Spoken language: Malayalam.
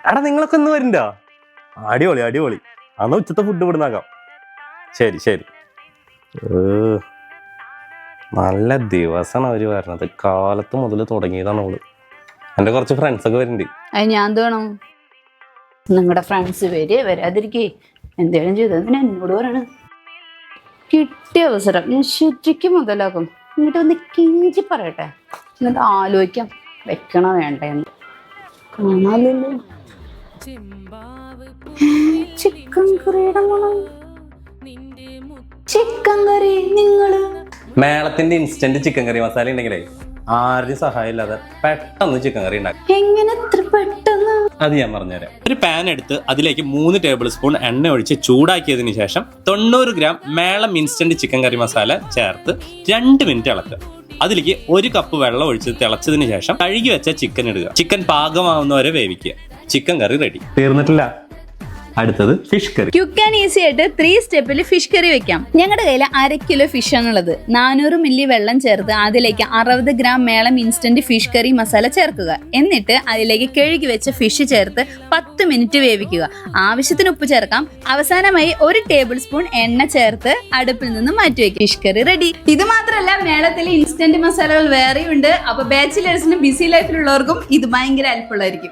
എടാ നിങ്ങളൊക്കെ ഒന്ന് വരണ്ടോ? അടിപൊളി അടിപൊളി. അന്ന് ഉച്ചത്തെ ഫുഡ് ഇവിടുന്നാക്കാം. ശരി ശരി. നല്ല ദിവസമാണ് അവര് വരണത്. കാലത്ത് മുതൽ തുടങ്ങിയതാണ് അവള്. എന്റെ കുറച്ച് ഫ്രണ്ട്സ് ഒക്കെ വരുന്നുണ്ട്. അത് ഞാൻ വേണം. നിങ്ങളുടെ ഫ്രണ്ട്സ് വരാതിരിക്കേ എന്തേലും ചെയ്തത് പിന്നെ എന്നോട് പറയണ. കിട്ടിയ അവസരം ഞാൻ ശരിക്കും മുതലാക്കും. എന്നിട്ട് ഒന്ന് കിഞ്ചി പറയട്ടെ, എന്നിട്ട് ആലോചിക്കാം വെക്കണോ വേണ്ടെന്ന്. കാണാലല്ലോ ചിക്കൻ കറിയുടെ മണം. ചിക്കൻ കറി നിങ്ങള് മേളത്തിന്റെ ഇൻസ്റ്റന്റ് ചിക്കൻ കറി മസാല ഉണ്ടെങ്കിലേ ആരുടെയും സഹായം ഇല്ലാതെ പെട്ടെന്ന് ചിക്കൻ കറി ഉണ്ടാക്കും. എങ്ങനെ എത്ര പെട്ടെന്ന്? അത് ഞാൻ പറഞ്ഞുതരാം. ഒരു പാൻ എടുത്ത് അതിലേക്ക് 3 ടേബിൾ സ്പൂൺ എണ്ണ ഒഴിച്ച് ചൂടാക്കിയതിനു ശേഷം 90 ഗ്രാം മേളം ഇൻസ്റ്റന്റ് ചിക്കൻ കറി മസാല ചേർത്ത് 2 മിനിറ്റ് ഇളക്കുക. അതിലേക്ക് 1 കപ്പ് വെള്ളം ഒഴിച്ച് തിളച്ചതിന് ശേഷം കഴുകി വെച്ച ചിക്കൻ ഇടുക. ചിക്കൻ പാകമാവുന്നവരെ വേവിക്കുക. ചിക്കൻ കറി റെഡി. തീർന്നിട്ടില്ല, അടുത്തത് fish curry. Quick and easy ആയിട്ട് 3 സ്റ്റെപ്പിൽ ഫിഷ് കറി വെക്കാം. ഞങ്ങളുടെ കയ്യിൽ 1/2 കിലോ ഫിഷ് ആണുള്ളത്. 400 മില്ലി വെള്ളം ചേർത്ത് അതിലേക്ക് 60 ഗ്രാം മേളം ഇൻസ്റ്റന്റ് ഫിഷ് കറി മസാല ചേർക്കുക. എന്നിട്ട് അതിലേക്ക് കഴുകി വെച്ച ഫിഷ് ചേർത്ത് 10 മിനിറ്റ് വേവിക്കുക. ആവശ്യത്തിന് ഉപ്പ് ചേർക്കാം. അവസാനമായി 1 ടേബിൾ സ്പൂൺ എണ്ണ ചേർത്ത് അടുപ്പിൽ നിന്ന് മാറ്റി വെക്കുക. Fish curry ready. ഇത് മാത്രമല്ല, മേളത്തിലെ ഇൻസ്റ്റന്റ് മസാലകൾ വേറെയുണ്ട്. അപ്പൊ ബാച്ചിലേഴ്സിനും ബിസി ലൈഫിലുള്ളവർക്കും ഇത് ഭയങ്കര ഹെൽപ്ഫുൾ ആയിരിക്കും.